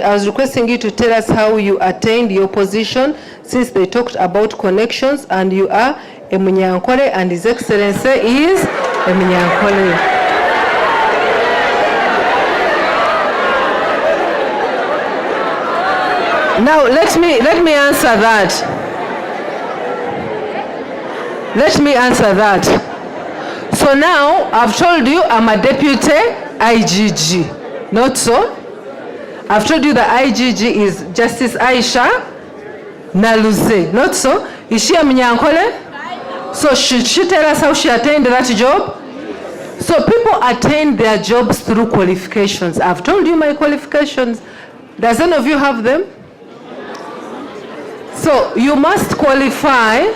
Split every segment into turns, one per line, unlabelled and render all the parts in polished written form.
I was requesting you to tell us how you attained your position, since they talked about connections, and you are a Munyankole and His Excellency is a Munyankole. Now let me answer that. Let me answer that. So now I've told you I'm a Deputy IGG. Not so? I've told you the IGG is Justice Aisha Naluze. Not so? Is she a Munyankole? So should she tell us how she attained that job? So people attain their jobs through qualifications. I've told you my qualifications. Does any of you have them? So you must qualify.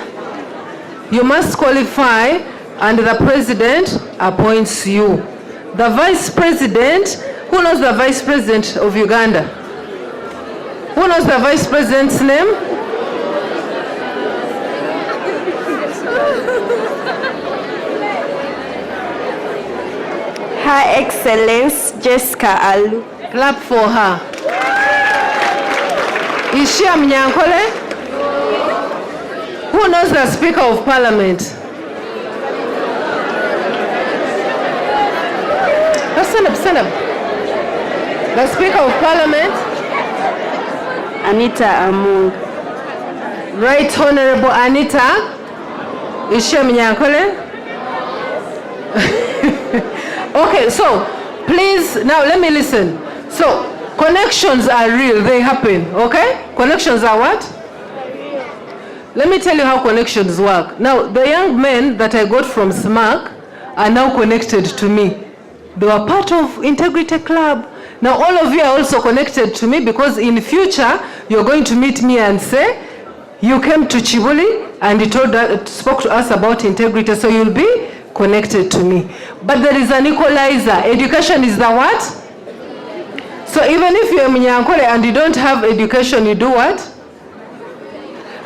You must qualify, and the president appoints you. The vice president, who knows the vice president of Uganda? Who knows the vice president's name?
Her Excellence Jessica Alu.
Clap for her. Is she a Munyankole? Who knows the Speaker of Parliament? Stand up, stand up. The Speaker of Parliament?
Anita Amung.
Right Honorable Anita. Is she a Munyankole? Okay, so please, now let me listen. So connections are real, they happen, okay? Connections are what? Let me tell you how connections work. Now, the young men that I got from SMAC are now connected to me. They were part of Integrity Club. Now, all of you are also connected to me, because in future, you're going to meet me and say, you came to Kibuli and you spoke to us about integrity, so you'll be connected to me. But there is an equalizer. Education is the what? So even if you're a Munyankole and you don't have education, you do what?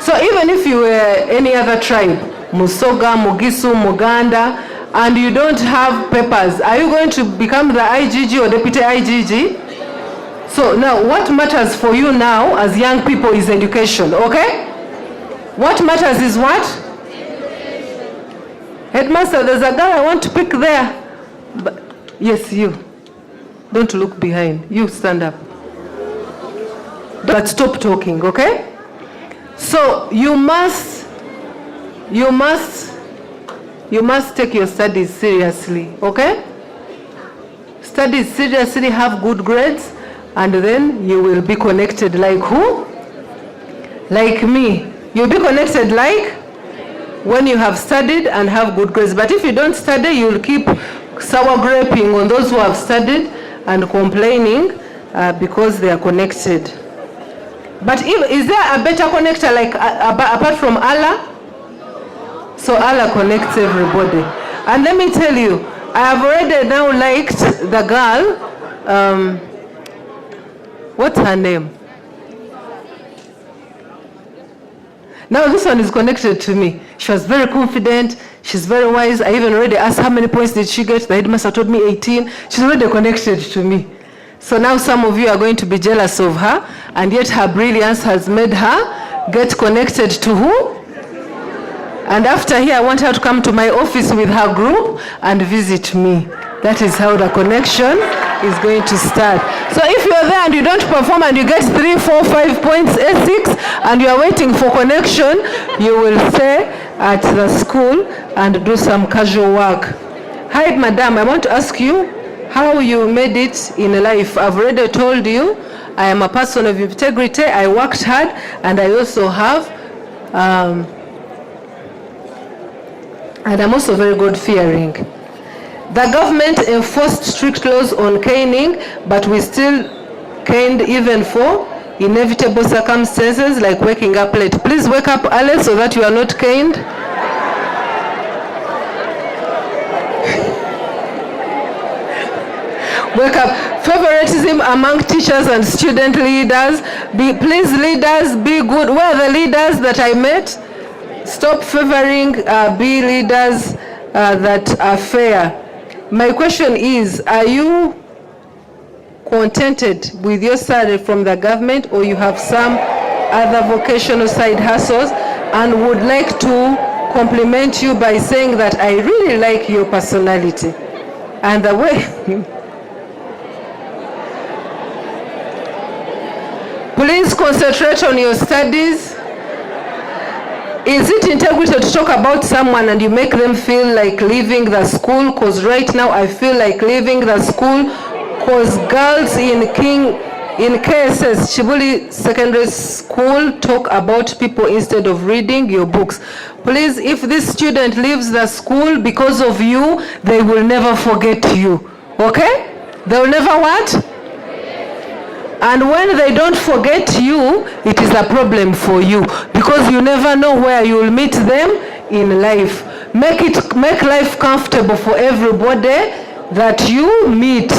So even if you were any other tribe, Musoga, Mugisu, Muganda, and you don't have papers, are you going to become the IGG or Deputy IGG? So now what matters for you now as young people is education, okay? What matters is what? Headmaster, there's a girl I want to pick there. But, yes, you. Don't look behind. You stand up. But stop talking, okay? So you must take your studies seriously, okay? Study seriously, have good grades, and then you will be connected like who? Like me. You'll be connected like when you have studied and have good grades. But if you don't study, you'll keep sour graping on those who have studied and complaining because they are connected. But is there a better connector like apart from Allah? So Allah connects everybody. And let me tell you, I have already now liked the girl, what's her name? Now this one is connected to me. She was very confident, she's very wise. I even already asked how many points did she get. The headmaster told me 18. She's already connected to me. So now some of you are going to be jealous of her, and yet her brilliance has made her get connected to who? And after here, I want her to come to my office with her group and visit me. That is how the connection is going to start. So if you're there and you don't perform and you get 3, 4, 5 points, A6, and you're waiting for connection, you will stay at the school and do some casual work. Hi, madam, I want to ask you how you made it in life. I've already told you, I am a person of integrity. I worked hard, and I also have, and I'm also very God-fearing. The government enforced strict laws on caning, but we still caned even for inevitable circumstances like waking up late. Please wake up early so that you are not caned. Wake up. Favoritism among teachers and student leaders. Please, leaders, be good. Where are the leaders that I met? Stop favoring, be leaders that are fair. My question is, are you contented with your salary from the government, or you have some other vocational side hustles, and would like to compliment you by saying that I really like your personality and the way please concentrate on your studies. Is it integrity to talk about someone and you make them feel like leaving the school? Because right now I feel like leaving the school because girls in KSS, Kibuli Secondary School, talk about people instead of reading your books. Please, if this student leaves the school because of you, they will never forget you. Okay? They will never what? And when they don't forget you, it is a problem for you because you never know where you will meet them in life. Make life comfortable for everybody that you meet.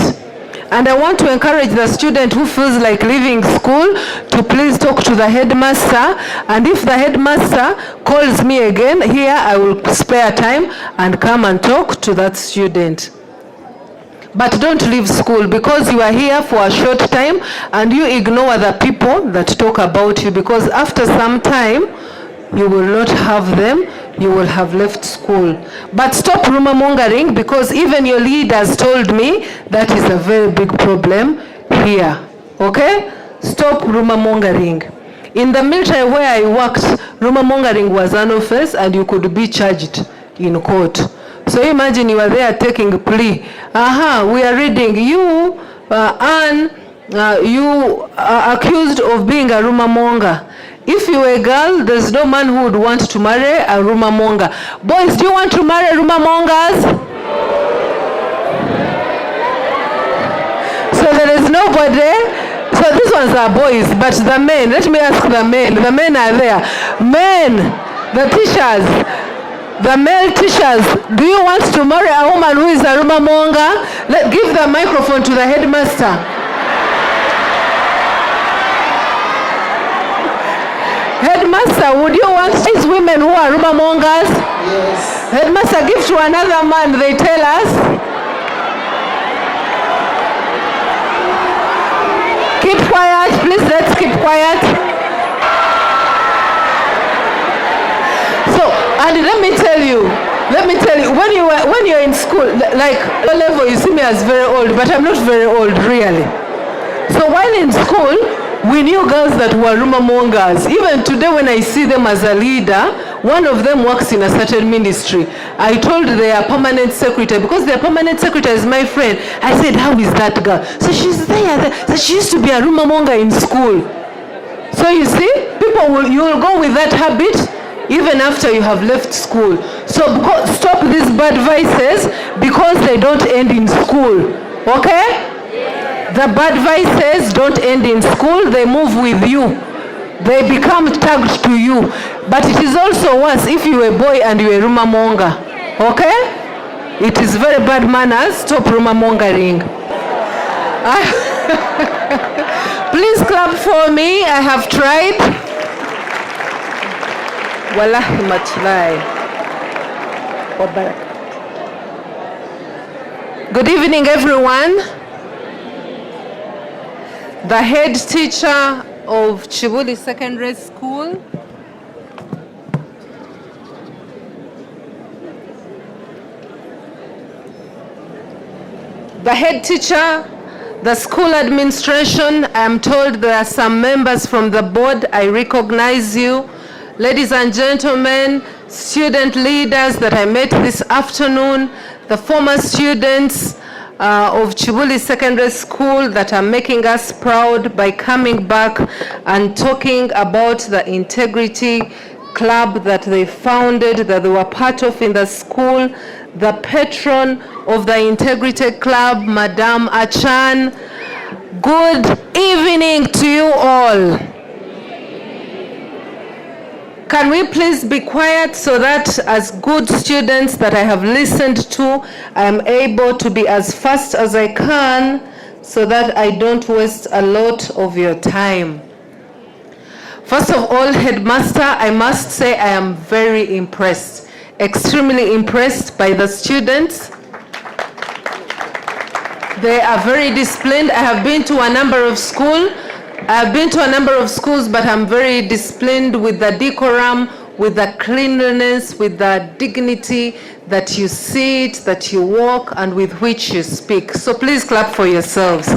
And I want to encourage the student who feels like leaving school to please talk to the headmaster. And if the headmaster calls me again here, I will spare time and come and talk to that student. But don't leave school because you are here for a short time and you ignore the people that talk about you, because after some time you will not have them, you will have left school. But stop rumor mongering, because even your leaders told me that is a very big problem here. Okay? Stop rumor mongering. In the military where I worked, rumor mongering was an offense and you could be charged in court. So imagine you are there taking a plea. We are reading you, Anne, you are accused of being a rumor monger. If you are a girl, there's no man who would want to marry a rumor monger. Boys, do you want to marry rumor mongers? So there is nobody. So these ones are boys, but the men, let me ask the men. The men are there. Men, the teachers, the male teachers, do you want to marry a woman who is a rumor monger? Give the microphone to the headmaster. Headmaster, would you want these women who are rumor mongers?
Yes.
Headmaster, give to another man, they tell us. Keep quiet, please, let's keep quiet. So, and let me tell you, when you're in school, like low level, you see me as very old, but I'm not very old, really. So while in school, we knew girls that were rumor mongers. Even today when I see them as a leader, one of them works in a certain ministry. I told their permanent secretary, because their permanent secretary is my friend, I said, how is that girl? So she's there. So she used to be a rumor monger in school. So you see, you will go with that habit even after you have left school. So stop these bad vices because they don't end in school. Okay? The bad vices don't end in school, they move with you. They become tagged to you. But it is also worse if you are a boy and you are a rumor monger. Okay? It is very bad manners. Stop rumor mongering. Please clap for me. I have tried. Wallahi machlai. Good evening, everyone. The head teacher of Kibuli Secondary School, the head teacher, the school administration, I am told there are some members from the board, I recognize you. Ladies and gentlemen, student leaders that I met this afternoon, the former students of Kibuli Secondary School that are making us proud by coming back and talking about the integrity club that they founded, that they were part of in the school. The patron of the integrity club, Madam Achan. Good evening to you all. Can we please be quiet so that as good students that I have listened to, I am able to be as fast as I can so that I don't waste a lot of your time. First of all, Headmaster, I must say I am very impressed, extremely impressed by the students. They are very disciplined. I have been to a number of schools. But I'm very disciplined with the decorum, with the cleanliness, with the dignity that you sit, that you walk, and with which you speak. So please clap for yourselves.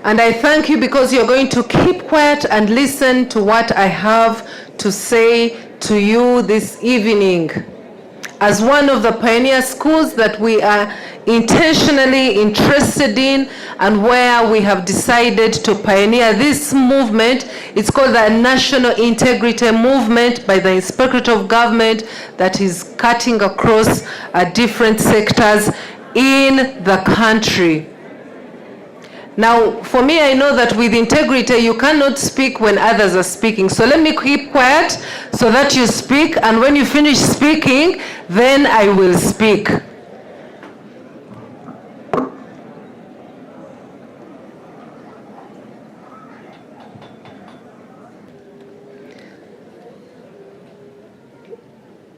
And I thank you because you're going to keep quiet and listen to what I have to say to you this evening. As one of the pioneer schools that we are intentionally interested in and where we have decided to pioneer this movement, it's called the National Integrity Movement by the Inspectorate of Government that is cutting across different sectors in the country. Now, for me, I know that with integrity, you cannot speak when others are speaking. So let me keep quiet so that you speak, and when you finish speaking, then I will speak.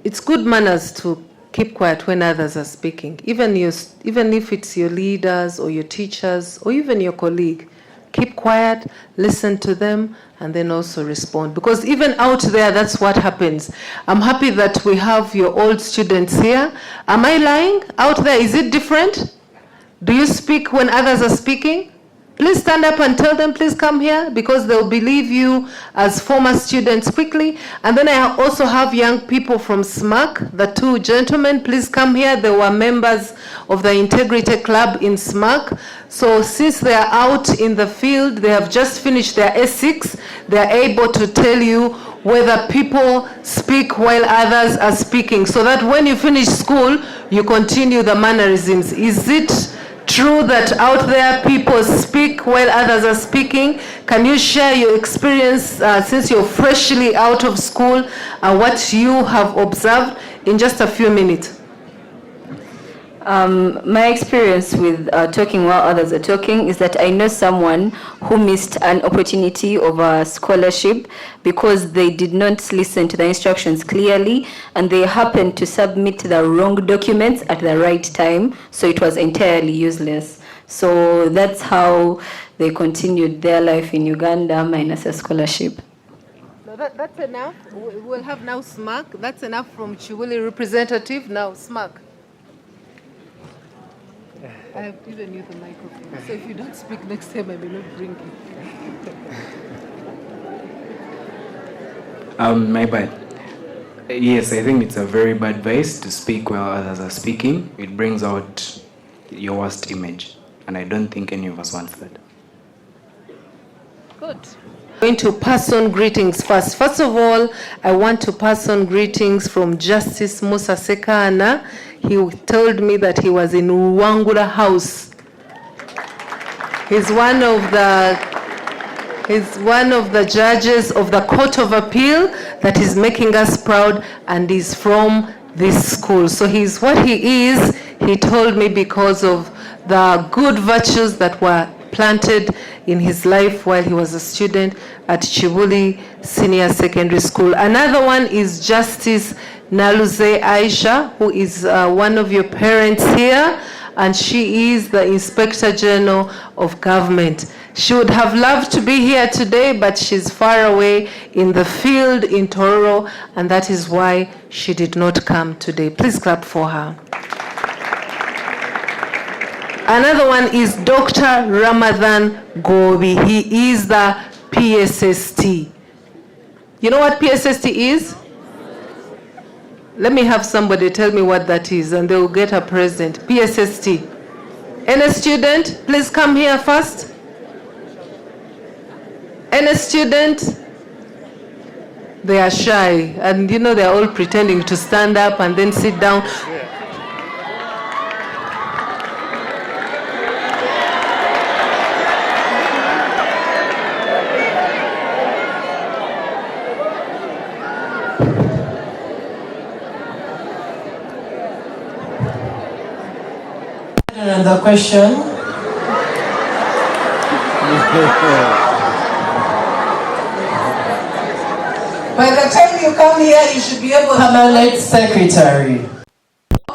It's good manners to keep quiet when others are speaking, even if it's your leaders or your teachers or even your colleague. Keep quiet, listen to them, and then also respond. Because even out there, that's what happens. I'm happy that we have your old students here. Am I lying? Out there, is it different? Do you speak when others are speaking? Please stand up and tell them, please come here, because they'll believe you as former students quickly. And then I also have young people from SMAC, the two gentlemen, please come here. They were members of the Integrity Club in SMAC. So since they are out in the field, they have just finished their S6, they are able to tell you whether people speak while others are speaking, so that when you finish school, you continue the mannerisms. Is it true that out there people speak while others are speaking? Can you share your experience since you're freshly out of school and what you have observed in just a few minutes?
My experience with talking while others are talking is that I know someone who missed an opportunity of a scholarship because they did not listen to the instructions clearly and they happened to submit the wrong documents at the right time, so it was entirely useless. So that's how they continued their life in Uganda minus a scholarship.
No, that's enough. We'll have now SMAC. That's enough from Kibuli representative. Now SMAC. I have given you the microphone, so if you don't speak next time, I may not bring it.
My bad. Yes, I think it's a very bad vice to speak while others are speaking. It brings out your worst image, and I don't think any of us wants that.
Good. I'm going to pass on greetings first. First of all, I want to pass on greetings from Justice Musa Sekana. He told me that he was in Wangula House. He's one of the judges of the Court of Appeal that is making us proud, and is from this school. So he's what he is, he told me, because of the good virtues that were planted in his life while he was a student at Kibuli Senior Secondary School. Another one is Justice Naluze Aisha, who is one of your parents here, and she is the Inspector General of Government. She would have loved to be here today, but she's far away in the field in Tororo, and that is why she did not come today. Please clap for her. Another one is Dr. Ramadan Gobi. He is the PSST. You know what PSST is? Let me have somebody tell me what that is, and they will get a present. PSST. Any student, please come here first. Any student? They are shy, and you know, they are all pretending to stand up and then sit down.
Another question. By the time you come here, you should be able to have a late secretary.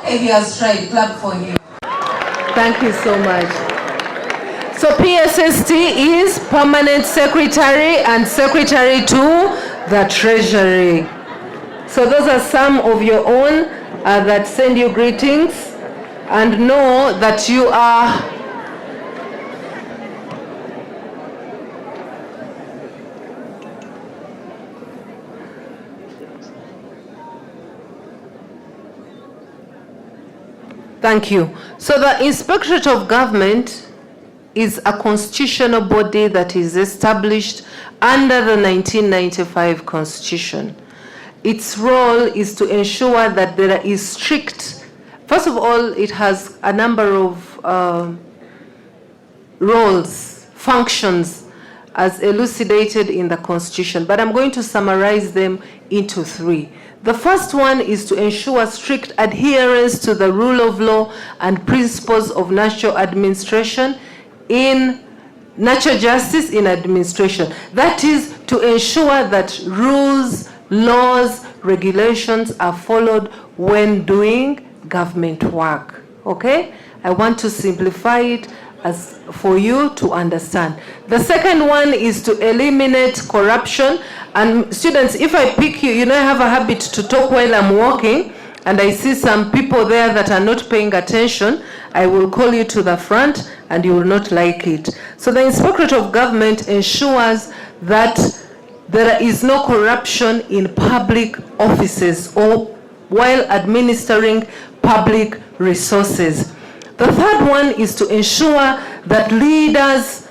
Okay, he has tried. Clap for him. Thank you so much. So PSST is Permanent Secretary and Secretary to the Treasury. So those are some of your own that send you greetings and know that you are Thank you. So the Inspectorate of Government is a constitutional body that is established under the 1995 Constitution. Its role is to ensure that there is strict, first of all, it has a number of roles, functions, as elucidated in the Constitution, but I'm going to summarize them into 3. The first one is to ensure strict adherence to the rule of law and principles of national administration in natural justice in administration. That is to ensure that rules, laws, regulations are followed when doing government work. Okay? I want to simplify it as for you to understand. The second one is to eliminate corruption. And students, if I pick you, you know I have a habit to talk while I'm walking, and I see some people there that are not paying attention, I will call you to the front and you will not like it. So the Inspectorate of Government ensures that there is no corruption in public offices or while administering public resources. The third one is to ensure that leaders,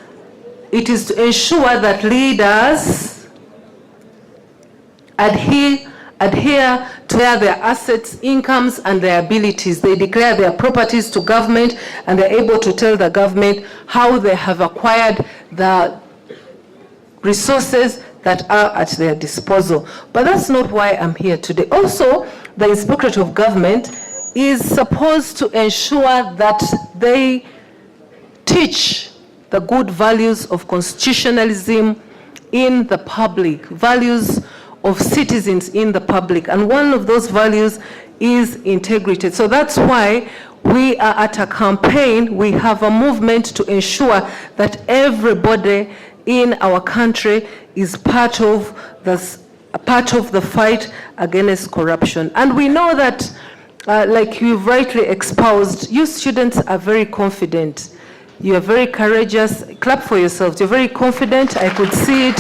adhere to their assets, incomes, and their abilities. They declare their properties to government, and they're able to tell the government how they have acquired the resources that are at their disposal. But that's not why I'm here today. Also, the Inspectorate of Government is supposed to ensure that they teach the good values of constitutionalism in the public, values of citizens in the public. And one of those values is integrity. So that's why we are at a campaign, we have a movement to ensure that everybody in our country is part of the fight against corruption. And we know that like you've rightly espoused, you students are very confident. You are very courageous. Clap for yourselves. You're very confident. I could see it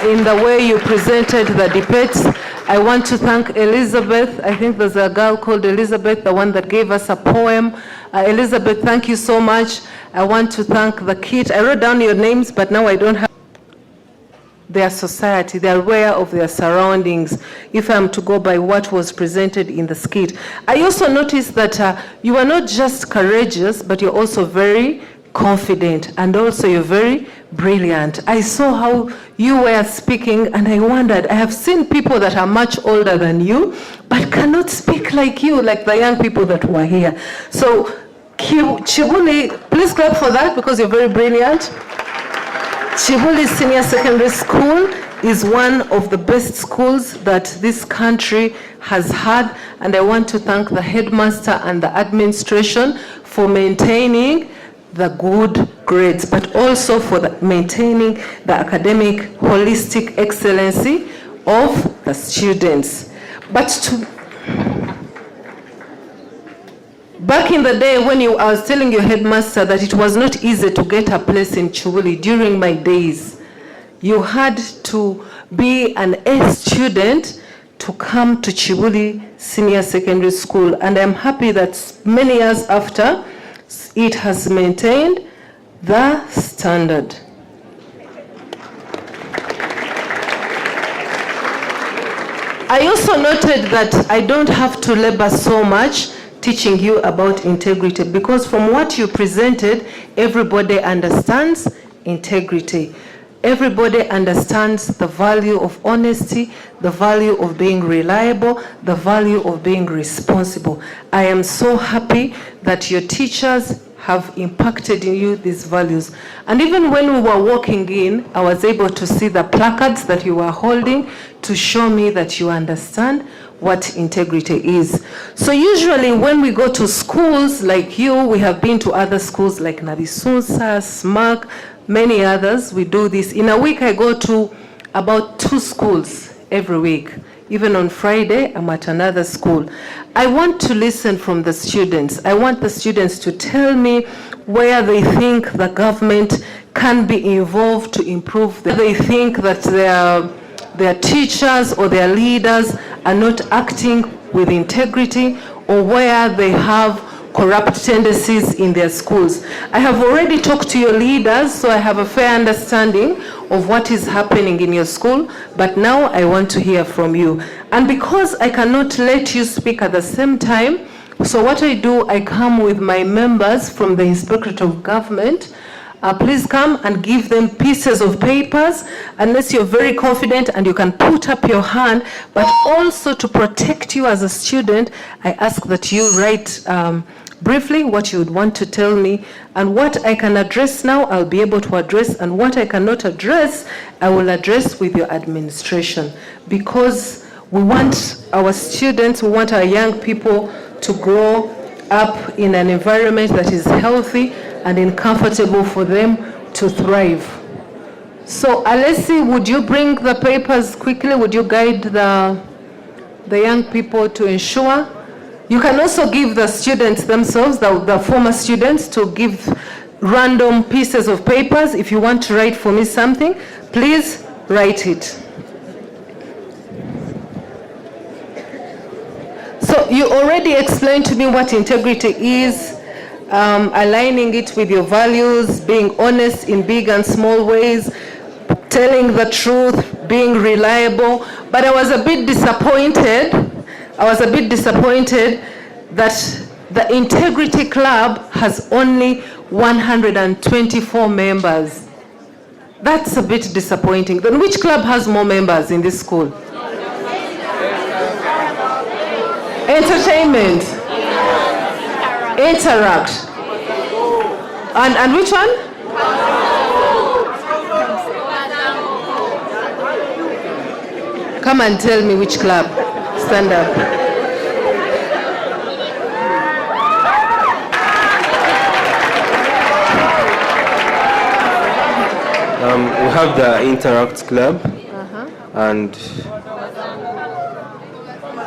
in the way you presented the debates. I want to thank Elizabeth. I think there's a girl called Elizabeth, the one that gave us a poem. Elizabeth, thank you so much. I want to thank the kit. I wrote down your names, but now I don't have their society. They're aware of their surroundings, if I'm to go by what was presented in the skit. I also noticed that you are not just courageous, but you're also very confident, and also you're very brilliant. I saw how you were speaking, and I wondered, I have seen people that are much older than you, but cannot speak like you, like the young people that were here. So, Kibuli, please clap for that, because you're very brilliant. Kibuli Senior Secondary School is one of the best schools that this country has had, and I want to thank the headmaster and the administration for maintaining the good grades, but also for maintaining the academic holistic excellency of the students. Back in the day when I was telling your headmaster that it was not easy to get a place in Kibuli during my days, you had to be an A student to come to Kibuli Senior Secondary School. And I'm happy that many years after, it has maintained the standard. I also noted that I don't have to labor so much teaching you about integrity, because from what you presented, everybody understands integrity. Everybody understands the value of honesty, the value of being reliable, the value of being responsible. I am so happy that your teachers have impacted in you these values. And even when we were walking in, I was able to see the placards that you were holding to show me that you understand what integrity is. So usually when we go to schools like you, we have been to other schools like Nabisunsa, SMAC, many others, we do this. In a week I go to about 2 schools every week. Even on Friday, I'm at another school. I want to listen from the students. I want the students to tell me where they think the government can be involved to improve. They think that their teachers or their leaders are not acting with integrity, or where they have corrupt tendencies in their schools. I have already talked to your leaders, so I have a fair understanding of what is happening in your school, but now I want to hear from you. And because I cannot let you speak at the same time, so what I do, I come with my members from the Inspectorate of Government. Please come and give them pieces of papers, unless you're very confident and you can put up your hand, but also to protect you as a student, I ask that you write briefly what you would want to tell me, and what I can address now, I'll be able to address, and what I cannot address, I will address with your administration, because we want our students, we want our young people to grow up in an environment that is healthy and comfortable for them to thrive. So Alessi, would you bring the papers quickly? Would you guide the young people to ensure? You can also give the students themselves, the former students, to give random pieces of papers. If you want to write for me something, please write it. So you already explained to me what integrity is, aligning it with your values, being honest in big and small ways, telling the truth, being reliable. But I was a bit disappointed. That the Integrity Club has only 124 members. That's a bit disappointing. Then which club has more members in this school? Entertainment. Interact. And which one? Come and tell me which club. Stand up.
We have the Interact Club and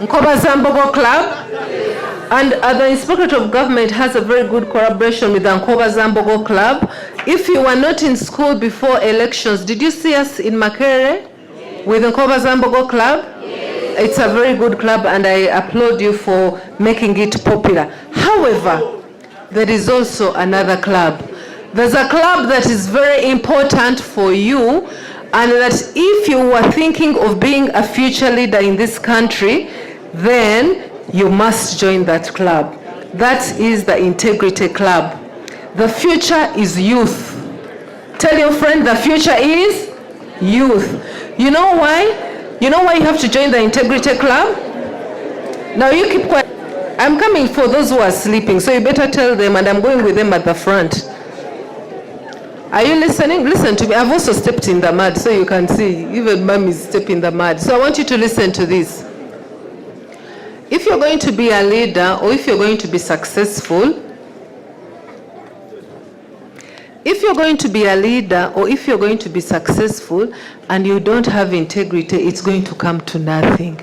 Nkobazambogo Club, and the Inspectorate of Government has a very good collaboration with the Nkobazambogo Club. If you were not in school before elections, did you see us in Makerere with the Nkobazambogo Club? It's a very good club, and I applaud you for making it popular. However, there is also another club. There's a club that is very important for you, and that if you were thinking of being a future leader in this country, then you must join that club. That is the Integrity Club. The future is youth. Tell your friend the future is youth. You know why? You know why you have to join the Integrity Club? Now you keep quiet. I'm coming for those who are sleeping, so you better tell them, and I'm going with them at the front. Are you listening? Listen to me. I've also stepped in the mud, so you can see, even mommy's stepping in the mud. So I want you to listen to this. If you're going to be a leader, or if you're going to be successful, and you don't have integrity, it's going to come to nothing.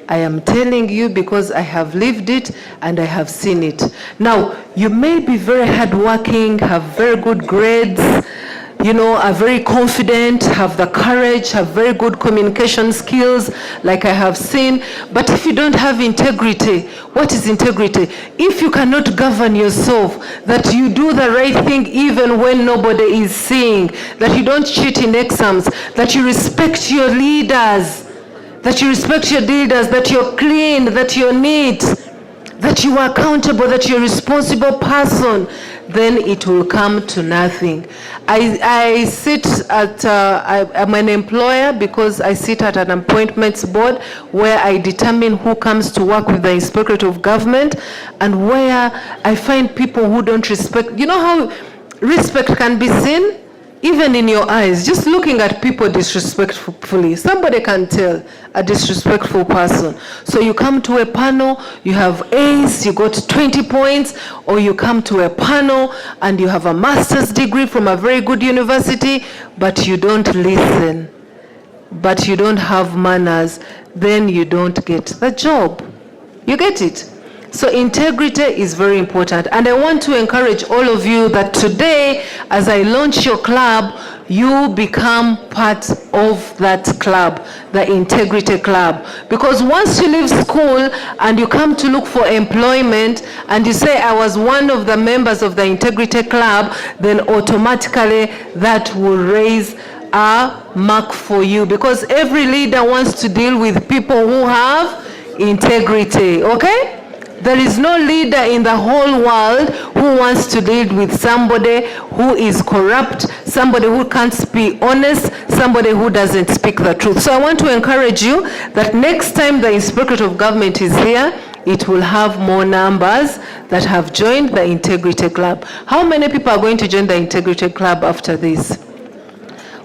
I am telling you because I have lived it and I have seen it. Now, you may be very hardworking, have very good grades, are very confident, have the courage, have very good communication skills, like I have seen. But if you don't have integrity, what is integrity? If you cannot govern yourself, that you do the right thing even when nobody is seeing, that you don't cheat in exams, that you respect your leaders, that you're clean, that you're neat, that you are accountable, that you're a responsible person, then it will come to nothing. I sit at, I'm an employer because I sit at an appointments board where I determine who comes to work with the Inspectorate of Government, and where I find people who don't respect. You know how respect can be seen? even in your eyes, just looking at people disrespectfully, somebody can tell a disrespectful person. So you come to a panel, you have A's, you got 20 points, or you come to a panel and you have a master's degree from a very good university, but you don't listen, but you don't have manners, then you don't get the job. You get it? So integrity is very important. And I want to encourage all of you that today, as I launch your club, you become part of that club, the Integrity Club. Because once you leave school and you come to look for employment and you say, I was one of the members of the Integrity Club, then automatically that will raise a mark for you. Because every leader wants to deal with people who have integrity, okay? There is no leader in the whole world who wants to deal with somebody who is corrupt, somebody who can't be honest, somebody who doesn't speak the truth. So I want to encourage you that next time the Inspectorate of Government is here, it will have more numbers that have joined the Integrity Club. How many people are going to join the Integrity Club after this?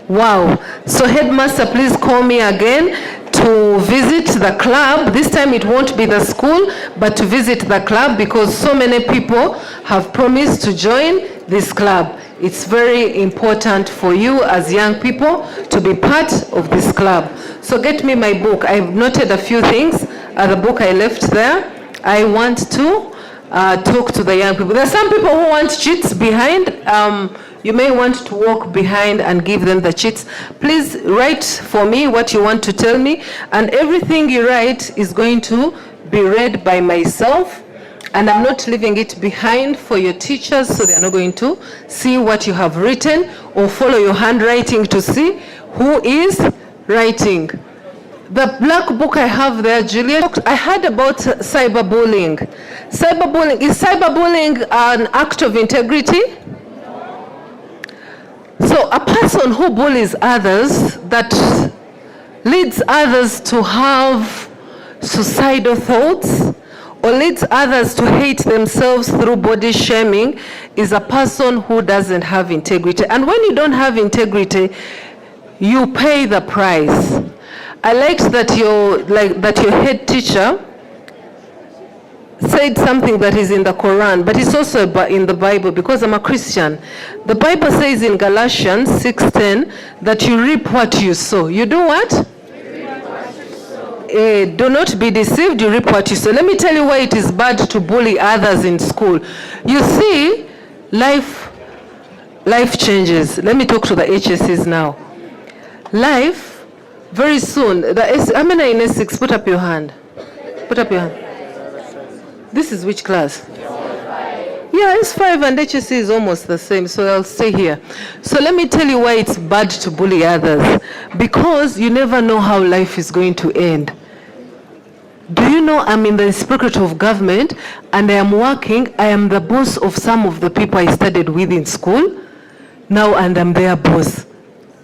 Wow. So headmaster, please call me again to visit the club. This time it won't be the school, but to visit the club, because so many people have promised to join this club. It's very important for you as young people to be part of this club. So get me my book. I've noted a few things. The book I left there. I want to talk to the young people. There are some people who want cheats behind. You may want to walk behind and give them the cheats. Please write for me what you want to tell me, and everything you write is going to be read by myself, and I'm not leaving it behind for your teachers, so they're not going to see what you have written or follow your handwriting to see who is writing. The black book I have there, Juliet, I heard about cyberbullying. Cyberbullying, is cyberbullying an act of integrity? So a person who bullies others, that leads others to have suicidal thoughts or leads others to hate themselves through body shaming, is a person who doesn't have integrity. And when you don't have integrity, you pay the price. I liked that your head teacher said something that is in the Quran, but it's also in the Bible, because I'm a Christian. The Bible says in Galatians 6:10 that you reap what you sow. You do what? Do not be deceived, you reap what you sow. Let me tell you why it is bad to bully others in school. You see, life changes. Let me talk to the HSCs now. Life, very soon, how many are in S6? Put up your hand. Put up your hand. This is which class? Yeah, S5 and HSC is almost the same, so I'll stay here. So let me tell you why it's bad to bully others. Because you never know how life is going to end. Do you know I'm in the Inspectorate of Government and I am the boss of some of the people I studied with in school now, and I'm their boss.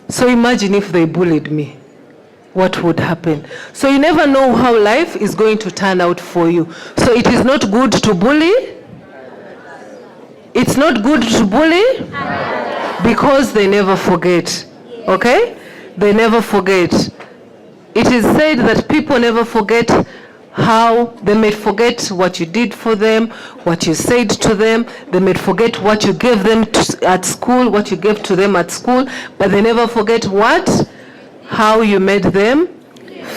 So imagine if they bullied me. What would happen? So you never know how life is going to turn out for you. So it is not good to bully. It's not good to bully because they never forget. Okay? They never forget. It is said that people never forget how they may forget what you did for them, what you said to them. They may forget what you gave them at school, what you gave to them at school, but they never forget how you made them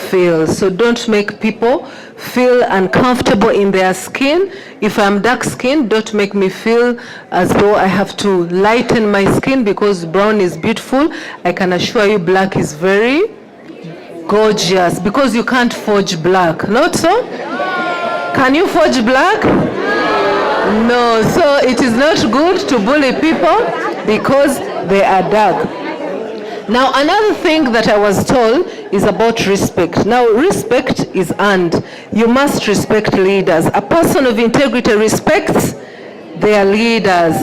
feel. So don't make people feel uncomfortable in their skin. If I'm dark skinned, don't make me feel as though I have to lighten my skin because brown is beautiful. I can assure you black is very gorgeous, because you can't forge black. Not so? Can you forge black? No. So it is not good to bully people because they are dark. Now, another thing that I was told is about respect. Now, respect is earned. You must respect leaders. A person of integrity respects their leaders.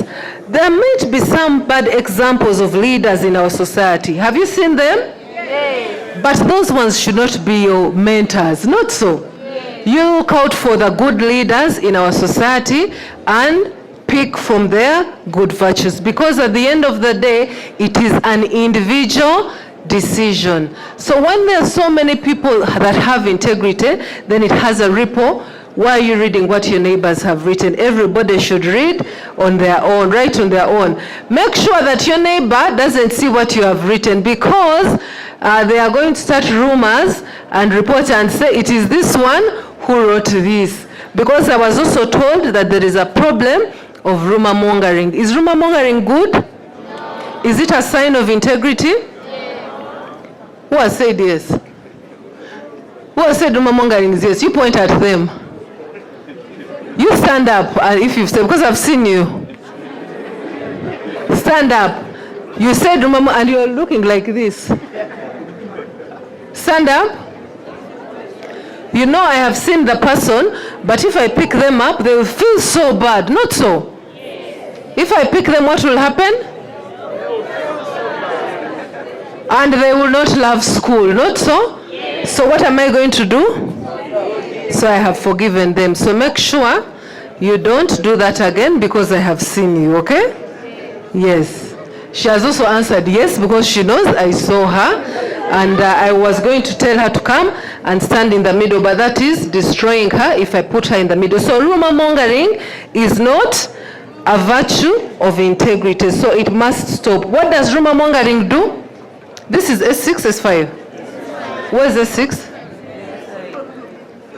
There might be some bad examples of leaders in our society. Have you seen them? Yes. But those ones should not be your mentors. Not so. Yes. You look out for the good leaders in our society and pick from their good virtues, because at the end of the day, it is an individual decision. So when there are so many people that have integrity, then it has a ripple. Why are you reading what your neighbors have written? Everybody should read on their own, write on their own. Make sure that your neighbor doesn't see what you have written, because they are going to start rumors and report and say it is this one who wrote this. Because I was also told that there is a problem of rumor mongering. Is rumor mongering good? No. Is it a sign of integrity? Yes. Who has said yes? Who has said rumor mongering is yes? You point at them. You stand up if you've said, because I've seen you. Stand up. You said rumor and you're looking like this. Stand up. You know I have seen the person, but if I pick them up, they will feel so bad. Not so. If I pick them, what will happen? And they will not love school. Not so? So what am I going to do? So I have forgiven them. So make sure you don't do that again, because I have seen you, okay? Yes. She has also answered yes, because she knows I saw her. And I was going to tell her to come and stand in the middle, but that is destroying her if I put her in the middle. So rumor mongering is not a virtue of integrity, so it must stop. What does rumor mongering do? This is S6, S5. Where is S6?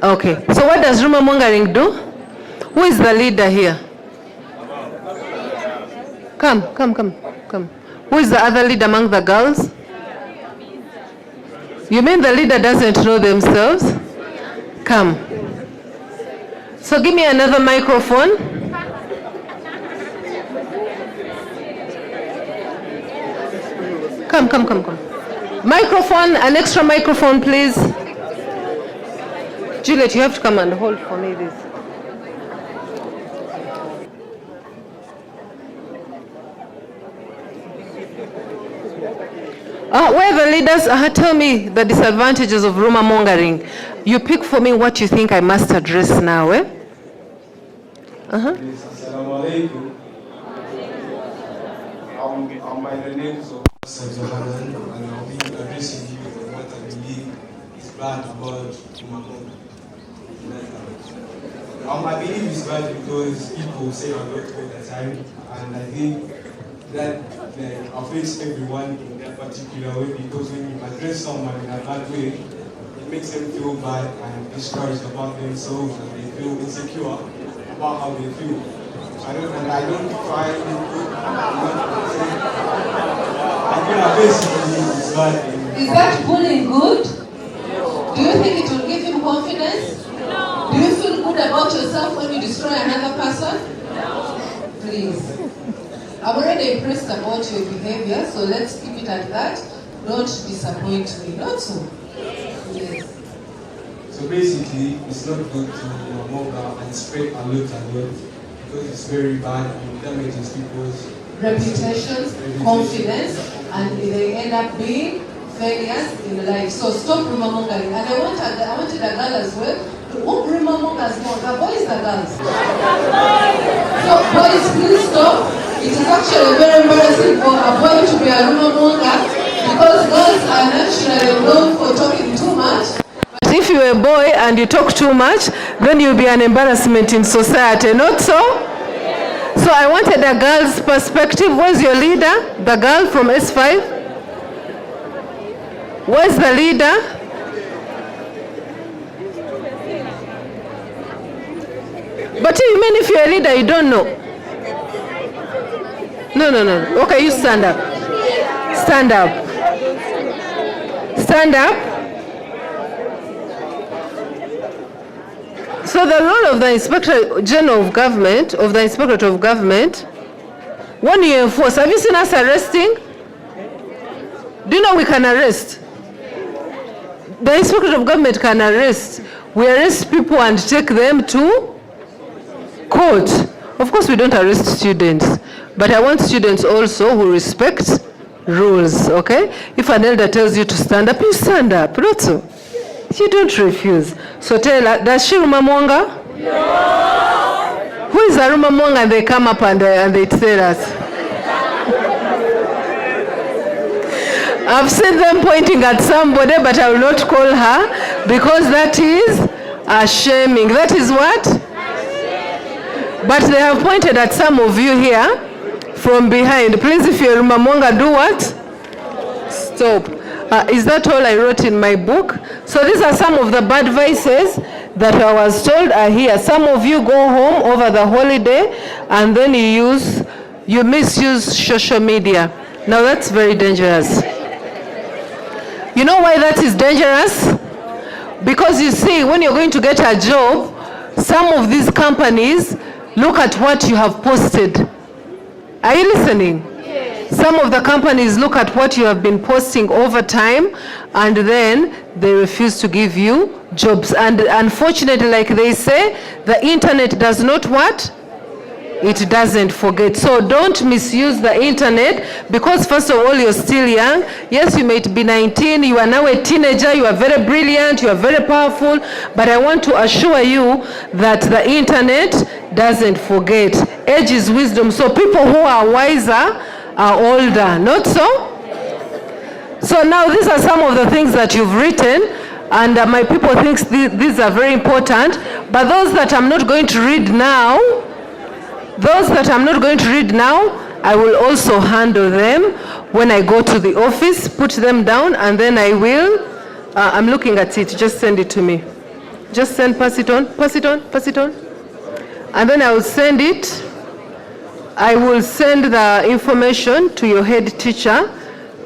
Okay, so what does rumor mongering do? Who is the leader here? Come. Who is the other leader among the girls? You mean the leader doesn't know themselves? Come. So give me another microphone. Come. Microphone, an extra microphone, please. Juliet, you have to come and hold for me this. Where the leaders tell me the disadvantages of rumor mongering. You pick for me what you think I must address now, eh?
Assalamu alaikum. I'm by the name of M7's, and I'll be addressing you on what I believe is bad about rumor mongering. I believe it's bad because people say a lot all the time, and I think that affects everyone in that particular way, because when you address someone in a bad way, it makes them feel bad and discouraged about themselves, and they feel insecure about how they feel. I don't find it good. I think basically it's bad.
Is that bullying good? Do you think it will give him confidence? No. Do you feel good about yourself when you destroy another person? No. Please. I'm already impressed about your behavior, so let's keep it at that. Don't disappoint me, not so? Yes.
So basically, it's not good to monger and spread a lot, because it's very bad and it damages people's
reputations, confidence, and they end up being failures in life. So stop rumor mongering. And I wanted a girl as well. Who rumor mongers more, the boys or girls? So boys, please stop. It is actually very embarrassing for a boy to be a rumor monger, because girls are naturally known for talking too much. But if you're a boy and you talk too much, then you'll be an embarrassment in society, not so? So I wanted a girl's perspective. Where's your leader? The girl from S5? Where's the leader? But you mean if you're a leader, you don't know? No. Okay, you stand up. Stand up. Stand up. So the role of the Inspector General of Government, of the Inspectorate of Government, when you enforce, have you seen us arresting? Do you know we can arrest? The Inspectorate of Government can arrest. We arrest people and take them to court. Of course, we don't arrest students, but I want students also who respect rules, okay? If an elder tells you to stand up, you stand up, not so. You don't refuse. So tell her, does she rumor monger? No. Who is Aruma Mong? And they come up and they tell us. I've seen them pointing at somebody, but I will not call her because that is shaming. That is what? But they have pointed at some of you here from behind. Please, if you're Aruma Mong, do what? Stop. Is that all I wrote in my book? So these are some of the bad vices that I was told are here. Some of you go home over the holiday and then you misuse social media. Now that's very dangerous. You know why that is dangerous? Because you see, when you're going to get a job, some of these companies look at what you have posted. Are you listening? Some of the companies look at what you have been posting over time, and then they refuse to give you jobs. And unfortunately, like they say, the internet does not what? It doesn't forget. So don't misuse the internet, because first of all, you're still young. Yes, you might be 19, you are now a teenager, you are very brilliant, you are very powerful, but I want to assure you that the internet doesn't forget. Age is wisdom. So people who are wiser are older, not so? So now these are some of the things that you've written, and my people think these are very important, but those that I'm not going to read now, I will also handle them when I go to the office, put them down, and then I will, I'm looking at it, just send it to me. Just pass it on. And then I will send it. I will send the information to your head teacher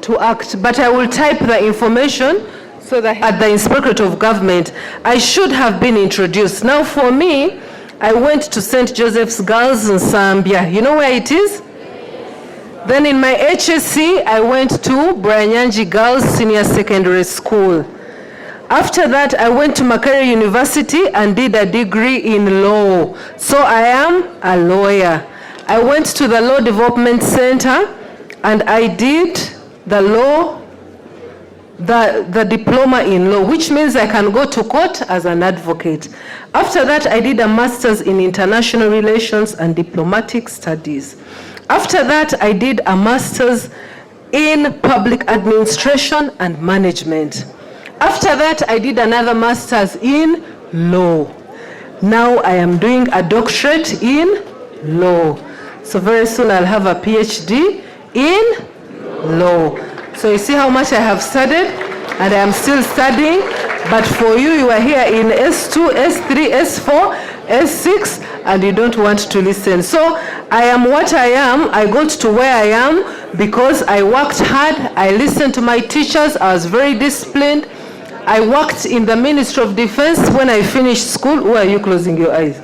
to act, but I will type the information so that at the Inspectorate of Government, I should have been introduced. Now for me, I went to St. Joseph's Girls in Zambia. You know where it is? Then in my HSC, I went to Branyanji Girls Senior Secondary School. After that, I went to Makerere University and did a degree in law. So I am a lawyer. I went to the Law Development Center and I did the law, the diploma in law, which means I can go to court as an advocate. After that, I did a master's in international relations and diplomatic studies. After that, I did a master's in public administration and management. After that, I did another master's in law. Now I am doing a doctorate in law. So very soon I'll have a PhD in law. So you see how much I have studied, and I am still studying. But for you, you are here in S2, S3, S4, S6, and you don't want to listen. So I am what I am. I got to where I am because I worked hard. I listened to my teachers. I was very disciplined. I worked in the Ministry of Defense when I finished school. Why are you closing your eyes?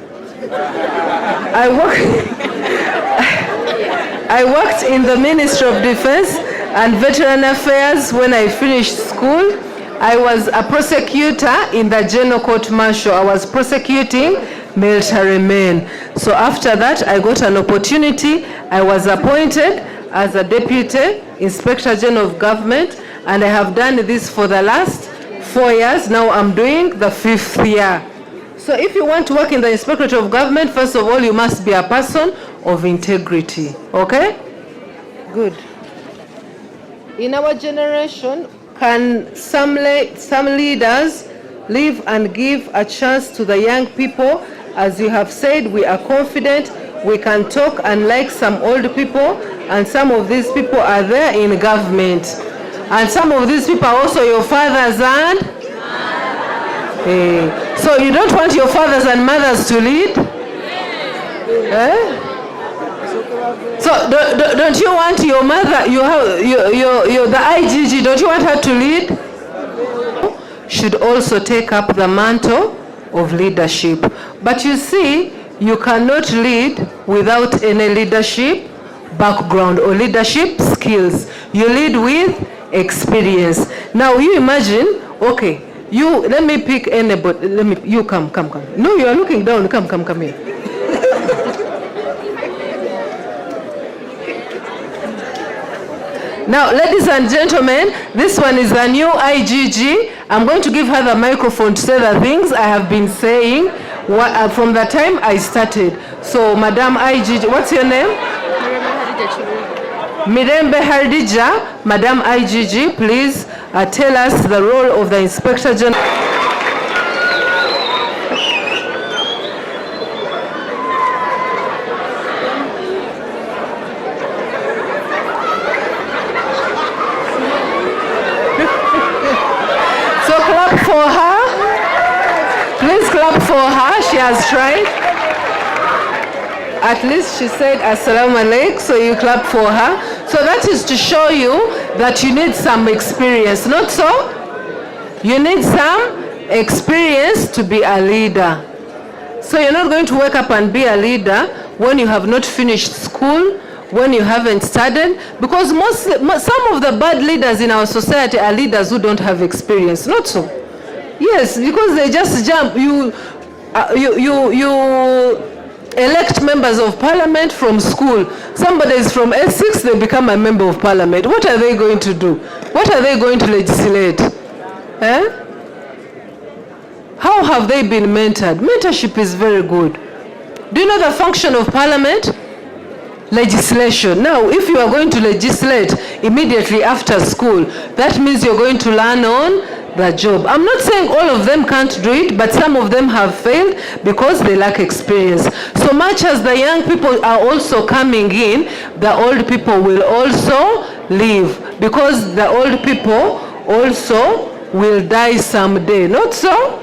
I worked in the Ministry of Defense and Veteran Affairs when I finished school. I was a prosecutor in the General Court Martial. I was prosecuting military men. So after that, I got an opportunity. I was appointed as a Deputy Inspector General of Government, and I have done this for the last 4 years. Now I'm doing the 5th year. So if you want to work in the Inspectorate of Government, first of all, you must be a person of integrity. Okay? Good. In our generation, can some leaders live and give a chance to the young people? As you have said, we are confident, we can talk unlike some old people, and some of these people are there in government. And some of these people are also your fathers and? So you don't want your fathers and mothers to lead? So don't you want your mother, the IGG, don't you want her to lead? Should also take up the mantle of leadership. But you see, you cannot lead without any leadership background or leadership skills. You lead with experience. Now you imagine, okay, let me pick anybody. You come. No, you are looking down. Come here. Now, ladies and gentlemen, this one is the new IGG. I'm going to give her the microphone to say the things I have been saying from the time I started. So, Madam IGG, what's your name? Mirembe Hardija. Madam IGG, please tell us the role of the Inspector General. So clap for her. Please clap for her. She has tried. At least she said assalamu alaikum, so you clap for her. So that is to show you that you need some experience, not so? You need some experience to be a leader. So you're not going to wake up and be a leader when you have not finished school, when you haven't studied, because some of the bad leaders in our society are leaders who don't have experience, not so? Yes, because they just jump. You elect members of parliament from school. Somebody is from S6, they become a member of parliament. What are they going to do? What are they going to legislate? Eh? How have they been mentored? Mentorship is very good. Do you know the function of parliament? Legislation. Now, if you are going to legislate immediately after school, that means you're going to learn on the job. I'm not saying all of them can't do it, but some of them have failed because they lack experience. So much as the young people are also coming in, the old people will also leave, because the old people also will die someday. Not so?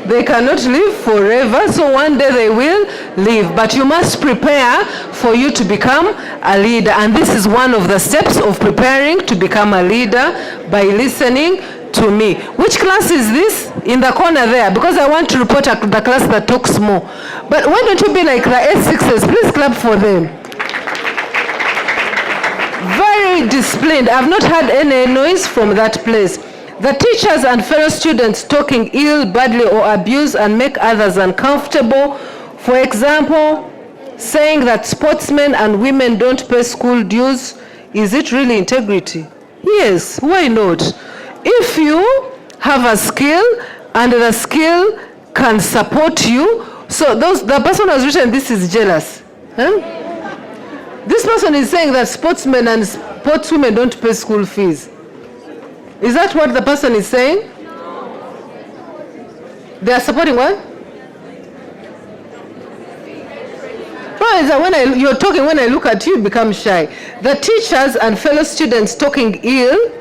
They cannot live forever, so one day they will leave. But you must prepare for you to become a leader. And this is one of the steps of preparing to become a leader, by listening to me. Which class is this? In the corner there, because I want to report the class that talks more. But why don't you be like the S6s? Please clap for them. Very disciplined. I've not heard any noise from that place. The teachers and fellow students talking ill, badly, or abuse and make others uncomfortable. For example, saying that sportsmen and women don't pay school dues. Is it really integrity? Yes, why not? If you have a skill and the skill can support you, so the person who has written this is jealous. Huh? This person is saying that sportsmen and sportswomen don't pay school fees. Is that what the person is saying? They are supporting what? No, is that when you're talking, when I look at you, you become shy. The teachers and fellow students talking ill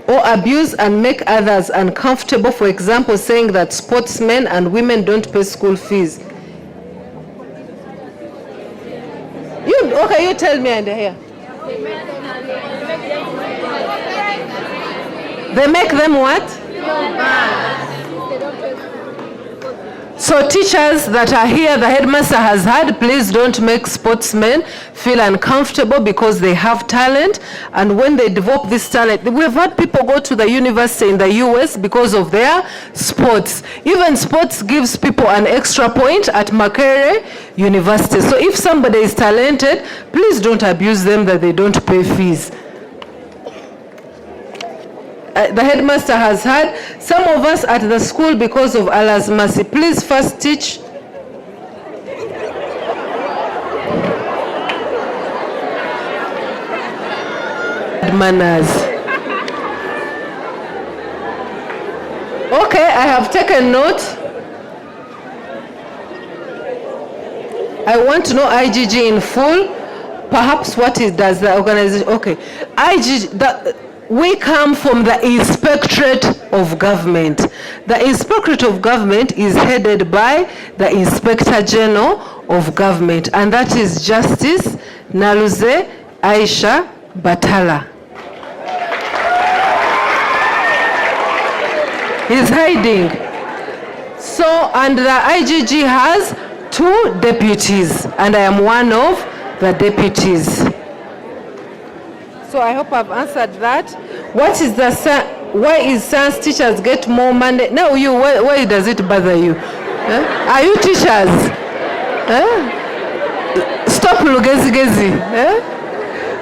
or abuse and make others uncomfortable. For example, saying that sportsmen and women don't pay school fees. You tell me under here. They make them what? So teachers that are here, the headmaster has had, please don't make sportsmen feel uncomfortable because they have talent. And when they develop this talent, we've had people go to the university in the US because of their sports. Even sports gives people an extra point at Makerere University. So if somebody is talented, please don't abuse them that they don't pay fees. The headmaster has had some of us at the school because of Allah's mercy. Please first teach manners. Okay, I have taken note. I want to know IGG in full. Perhaps what it does, the organization. Okay, IGG. We come from the Inspectorate of Government. The Inspectorate of Government is headed by the Inspector General of Government, and that is Justice Naluze Aisha Batala. He's hiding. So, and the IGG has 2 deputies, and I am one of the deputies. So I hope I've answered that. What is why is science teachers get more money? No, why does it bother you? Are you teachers? Stop lugezi-gezi.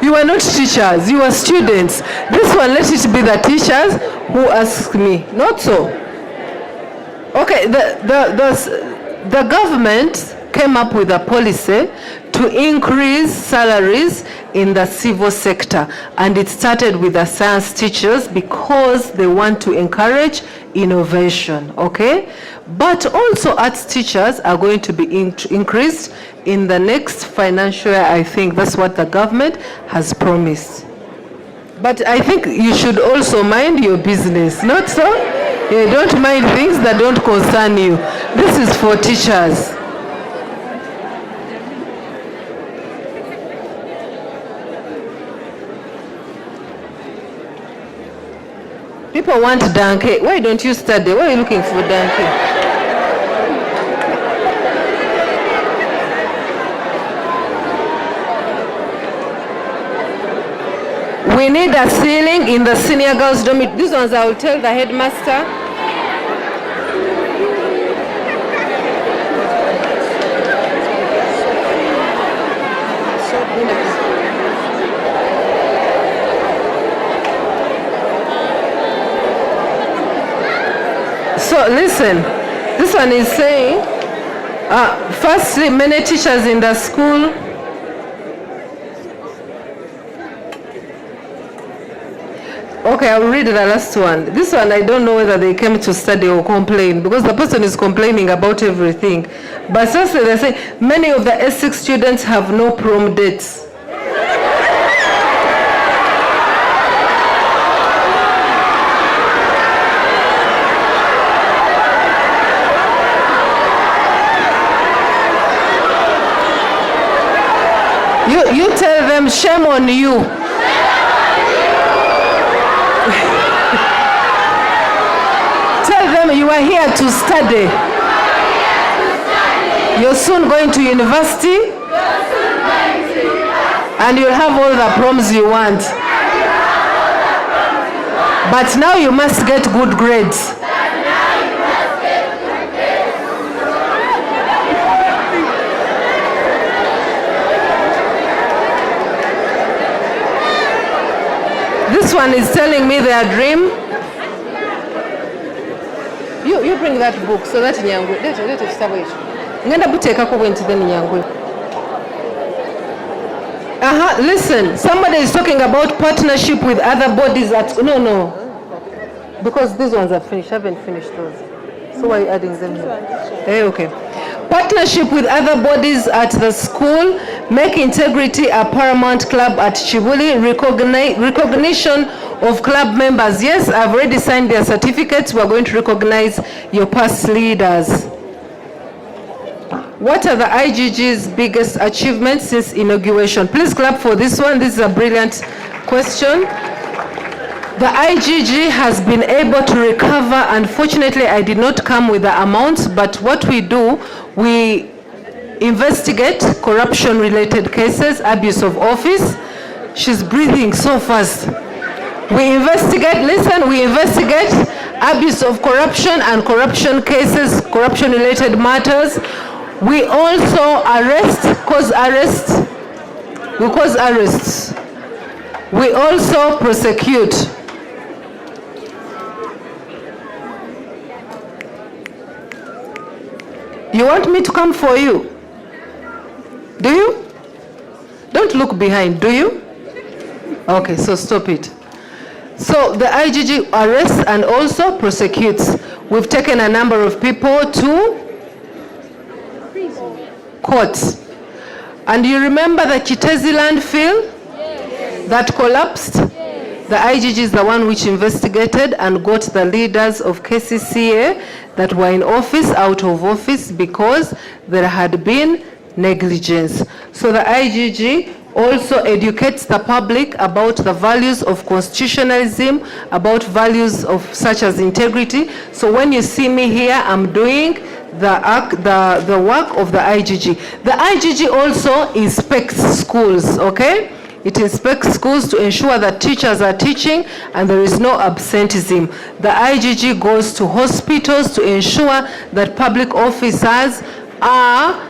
You are not teachers, you are students. This one, let it be the teachers who ask me. Not so. Okay, the government came up with a policy to increase salaries in the civil sector. And it started with the science teachers because they want to encourage innovation, okay? But also arts teachers are going to be increased in the next financial year. I think that's what the government has promised. But I think you should also mind your business, not so? You don't mind things that don't concern you. This is for teachers. People want donkey. Why don't you study? Why are you looking for donkey? We need a ceiling in the senior girls' dormitory. These ones I will tell the headmaster. So listen, this one is saying, firstly, many teachers in the school Okay, I'll read the last one. This one, I don't know whether they came to study or complain, because the person is complaining about everything. But seriously, they say many of the S6 students have no prom dates. You tell them, shame on you. Tell them you are here to study. You're soon going to university. And you'll have all the proms you want. But now you must get good grades. This one is telling me their dream. You bring that book so that Nyangwe. Let it start. Ngenda buteka ko went then Nyangwe. Listen, somebody is talking about partnership with other bodies at no. Because these ones are finished. I haven't finished those. So why are you adding them here? Okay. Partnership with other bodies at the school, make integrity a paramount club at Kibuli, recognition of club members. Yes, I've already signed their certificates. We're going to recognize your past leaders. What are the IGG's biggest achievements since inauguration? Please clap for this one. This is a brilliant question. The IGG has been able to recover. Unfortunately, I did not come with the amounts, but what we do, we investigate corruption-related cases, abuse of office. She's breathing so fast. We investigate abuse of corruption and corruption cases, corruption-related matters. We also cause arrests. We also prosecute. You want me to come for you? Do you? Don't look behind, do you? Okay, so stop it. So the IGG arrests and also prosecutes. We've taken a number of people to court. And you remember the Kitezi landfill that collapsed? The IGG is the one which investigated and got the leaders of KCCA that were in office out of office because there had been negligence. So the IGG also educates the public about the values of constitutionalism, about values of such as integrity. So when you see me here, I'm doing the work of the IGG. The IGG also inspects schools, okay? It inspects schools to ensure that teachers are teaching and there is no absenteeism. The IGG goes to hospitals to ensure that public officers are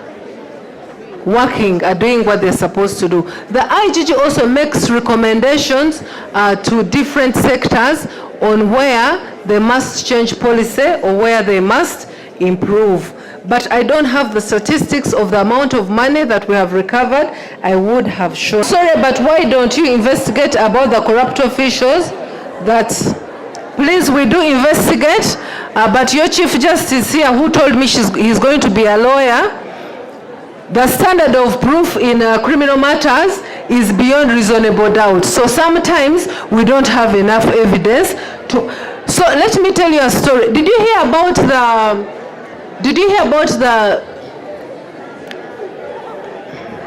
doing what they're supposed to do. The IGG also makes recommendations to different sectors on where they must change policy or where they must improve. but I don't have the statistics of the amount of money that we have recovered. I would have shown. Sorry, but why don't you investigate about the corrupt officials? Please, we do investigate, but your Chief Justice here who told me he's going to be a lawyer, the standard of proof in criminal matters is beyond reasonable doubt. So sometimes we don't have enough evidence to... So let me tell you a story. Did you hear about the...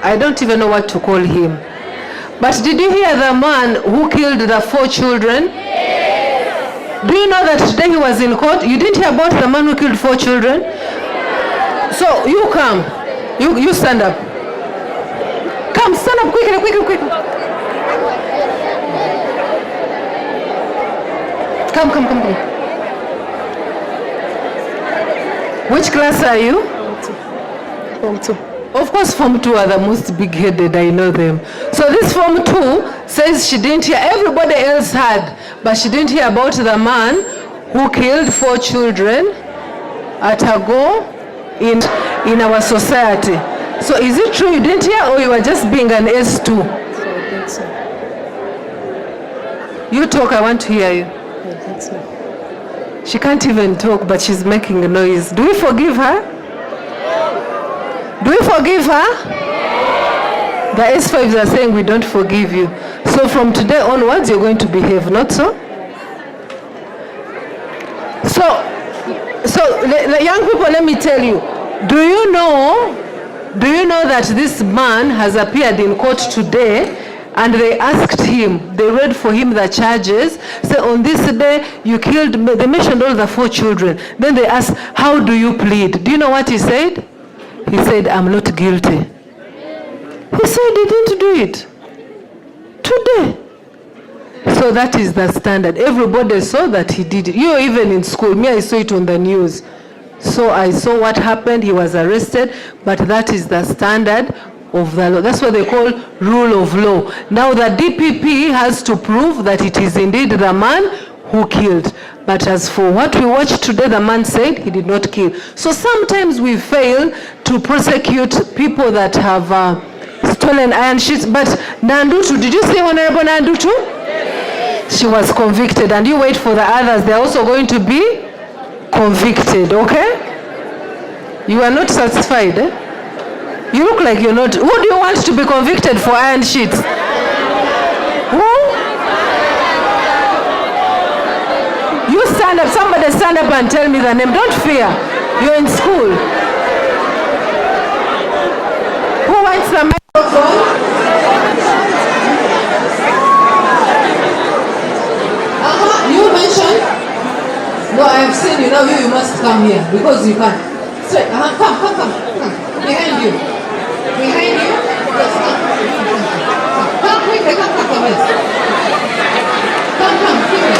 I don't even know what to call him. But did you hear the man who killed the 4 children? Yes. Do you know that today he was in court? You didn't hear about the man who killed 4 children? So you come. You stand up. Come, stand up quickly, quickly, quickly. Come. Which class are you? Form 2. Of course, Form 2 are the most big-headed, I know them. So this Form 2 says she didn't hear, everybody else had, but she didn't hear about the man who killed 4 children at a go in our society. So is it true you didn't hear, or you were just being an S2? So I think so. You talk, I want to hear you. I think so. She can't even talk, but she's making a noise. Do we forgive her? Do we forgive her? The S5s are saying we don't forgive you. So from today onwards, you're going to behave, not so? So young people, let me tell you, do you know that this man has appeared in court today, and they asked him, they read for him the charges, say on this day you killed, they mentioned all the 4 children. Then they asked, how do you plead? Do you know what he said? He said, I'm not guilty. He said he didn't do it today. So that is the standard. Everybody saw that he did it. You even in school, me, I saw it on the news. So I saw what happened, he was arrested, but that is the standard of the law. That's what they call rule of law. Now the DPP has to prove that it is indeed the man who killed. But as for what we watched today, the man said he did not kill. So sometimes we fail to prosecute people that have stolen iron sheets. But Nandutu, did you see Honorable Nandutu? Yes. She was convicted, and you wait for the others. They're also going to be convicted, okay? You are not satisfied, eh? You look like you're not. Who do you want to be convicted for iron sheets? Who? You stand up. Somebody stand up and tell me the name. Don't fear. You're in school. Who wants the microphone? You mentioned? No, I have seen you. Now you must come here because you can't. Straight. Come. Behind you. Yes, come quickly. Come. Yes. Come. Quickly.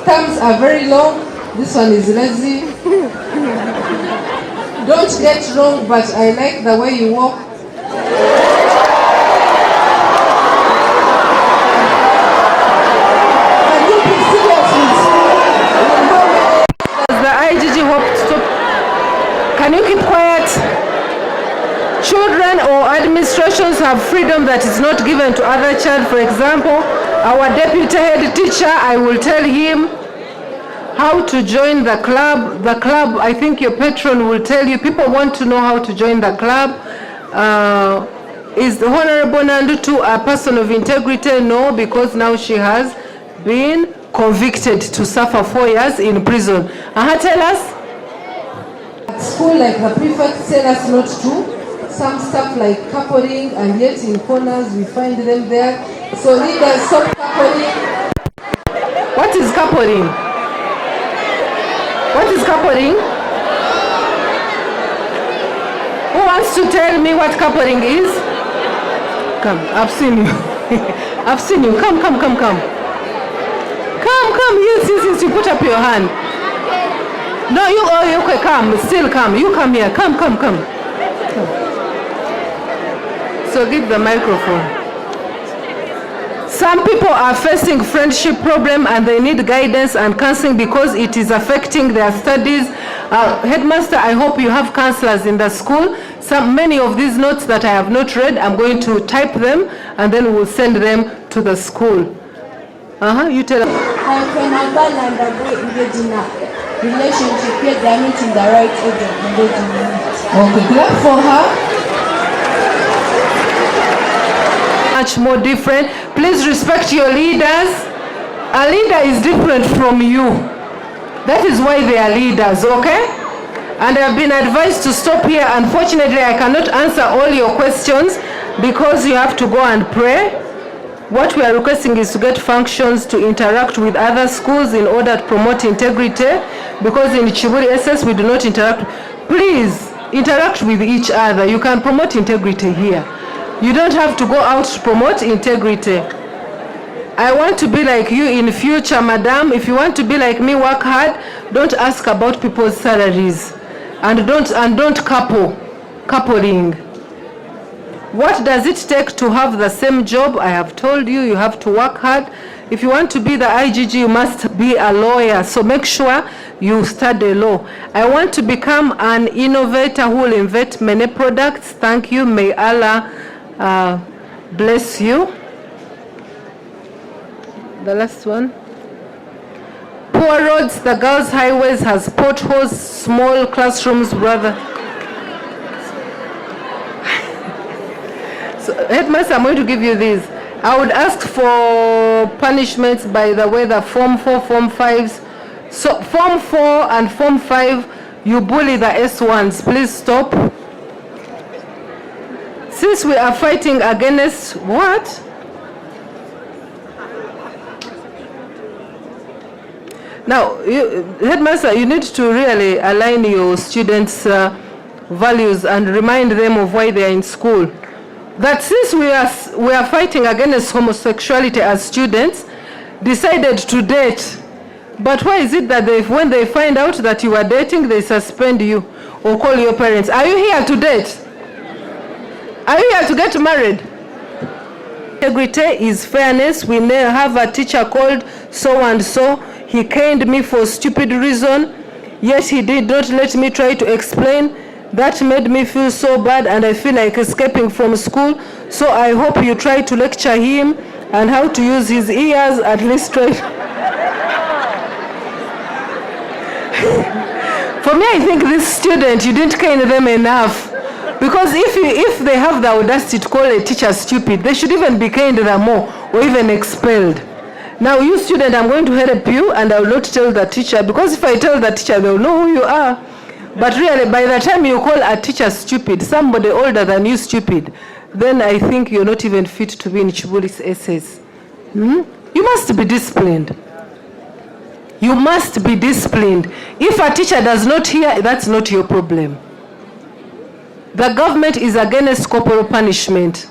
Thumbs are very long. This one is lazy. Don't get wrong, but I like the way you walk. Can you be serious in school? Does the IGG hope to stop? Can you keep quiet? Children or administrations have freedom that is not given to other child. For example, our deputy head teacher, I will tell him how to join the club. The club, I think your patron will tell you. People want to know how to join the club. Is the Honorable Nandutu a person of integrity? No, because now she has been convicted to suffer 4 years in prison. Tell us. At school, like the prefect tell us not to. Some stuff like coupling, and yet in corners we find them there. So leaders, stop coupling. What is coupling? What is coupling? Who wants to tell me what coupling is? Come, I've seen you. I've seen you. Come. Come. Yes, you put up your hand. No, you, oh, okay, come, still come. You come here, come. So give the microphone. Some people are facing friendship problem and they need guidance and counseling because it is affecting their studies. Headmaster, I hope you have counselors in the school. Many of these notes that I have not read, I'm going to type them and then we'll send them to the school. You tell us.
I can undergo engaging a relationship yet they are not in the right age of engaging. Okay, clap for her.
Much more different. Please respect your leaders. A leader is different from you. That is why they are leaders, okay? And I've been advised to stop here. Unfortunately, I cannot answer all your questions because you have to go and pray. What we are requesting is to get functions to interact with other schools in order to promote integrity, because in Kibuli SS we do not interact. Please interact with each other. You can promote integrity here. You don't have to go out to promote integrity. I want to be like you in future, madam. If you want to be like me, work hard. Don't ask about people's salaries, and don't coupling. What does it take to have the same job? I have told you, you have to work hard. If you want to be the IGG, you must be a lawyer. So make sure you study law. I want to become an innovator who will invent many products. Thank you. May Allah bless you. The last one. Poor roads, the girls' highways has potholes, small classrooms, brother. So, Headmaster, I'm going to give you this. I would ask for punishments by the way the Form 4, Form 5s. So Form 4 and Form 5, you bully the S1s. Please stop. Since we are fighting against what? Now, Headmaster, you need to really align your students' values and remind them of why they are in school. That since we are fighting against homosexuality as students, decided to date. But why is it that when they find out that you are dating, they suspend you or call your parents? Are you here to date? Are you here to get married? Integrity is fairness. We have a teacher called so-and-so. He caned me for stupid reason, yet he did not let me try to explain. That made me feel so bad and I feel like escaping from school. So I hope you try to lecture him and how to use his ears, at least try. For me, I think this student, you didn't cane them enough. Because if they have the audacity to call a teacher stupid, they should even be caned more or even expelled. Now you student, I'm going to help you and I will not tell the teacher, because if I tell the teacher, they'll know who you are. But really, by the time you call a teacher stupid, somebody older than you stupid, then I think you're not even fit to be in Kibuli SS. You must be disciplined. You must be disciplined. If a teacher does not hear, that's not your problem. The government is against corporal punishment.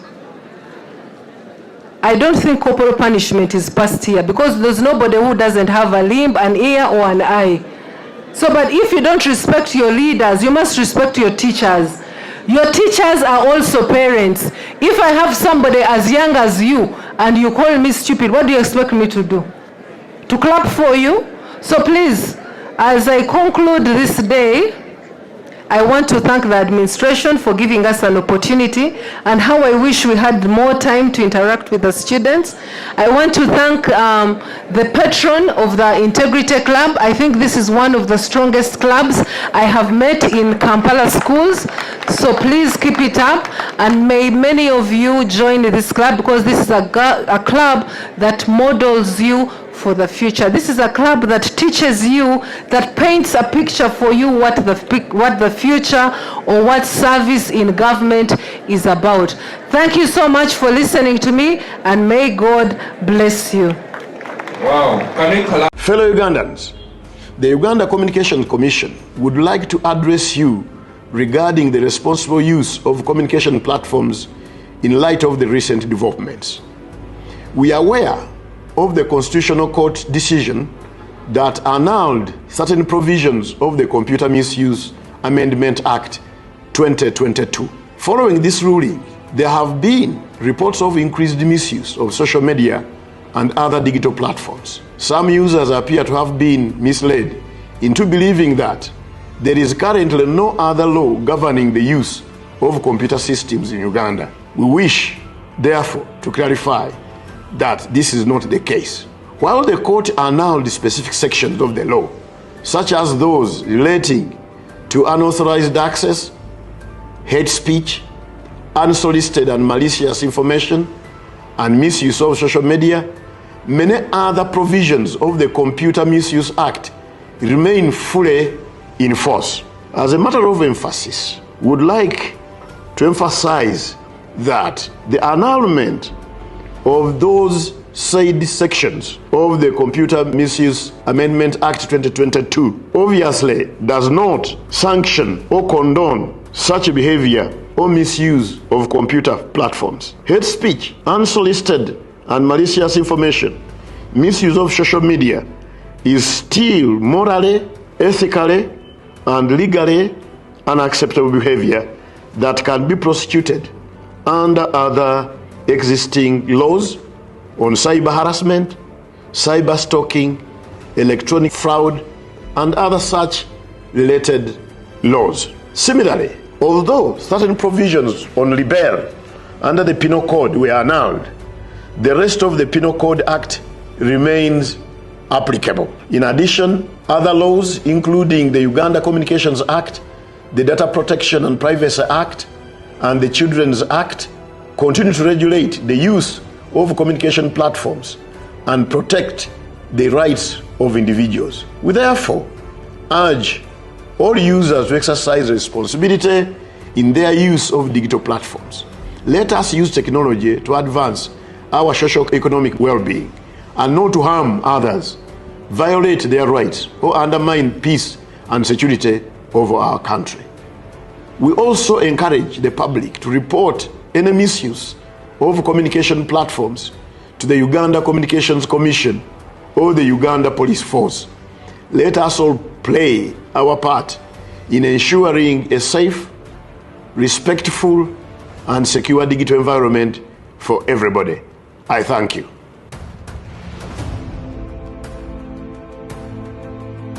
I don't think corporal punishment is passed here because there's nobody who doesn't have a limb, an ear, or an eye. So, but if you don't respect your leaders, you must respect your teachers. Your teachers are also parents. If I have somebody as young as you and you call me stupid, what do you expect me to do? To clap for you? So please, as I conclude this day, I want to thank the administration for giving us an opportunity, and how I wish we had more time to interact with the students. I want to thank the patron of the Integrity Club. I think this is one of the strongest clubs I have met in Kampala schools. So please keep it up, and may many of you join this club, because this is a club that models you for the future. This is a club that teaches you, that paints a picture for you what the future or what service in government is about. Thank you so much for listening to me, and may God bless you.
Wow.
Fellow Ugandans, the Uganda Communication Commission would like to address you regarding the responsible use of communication platforms in light of the recent developments. We are aware of the Constitutional Court decision that annulled certain provisions of the Computer Misuse Amendment Act 2022. Following this ruling, there have been reports of increased misuse of social media and other digital platforms. Some users appear to have been misled into believing that there is currently no other law governing the use of computer systems in Uganda. We wish, therefore, to clarify that this is not the case. While the court annulled specific sections of the law, such as those relating to unauthorized access, hate speech, unsolicited and malicious information, and misuse of social media, many other provisions of the Computer Misuse Act remain fully in force. As a matter of emphasis, we would like to emphasize that the annulment of those said sections of the Computer Misuse Amendment Act 2022 obviously does not sanction or condone such behavior or misuse of computer platforms. Hate speech, unsolicited and malicious information, misuse of social media is still morally, ethically, and legally unacceptable behavior that can be prosecuted under other existing laws on cyber harassment, cyber stalking, electronic fraud, and other such related laws. Similarly, although certain provisions on libel under the Penal Code were annulled, the rest of the Penal Code Act remains applicable. In addition, other laws, including the Uganda Communications Act, the Data Protection and Privacy Act, and the Children's Act, continue to regulate the use of communication platforms and protect the rights of individuals. We therefore urge all users to exercise responsibility in their use of digital platforms. Let us use technology to advance our socio-economic well-being and not to harm others, violate their rights, or undermine peace and security of our country. We also encourage the public to report any misuse of communication platforms to the Uganda Communications Commission or the Uganda Police Force. Let us all play our part in ensuring a safe, respectful, and secure digital environment for everybody. I thank you.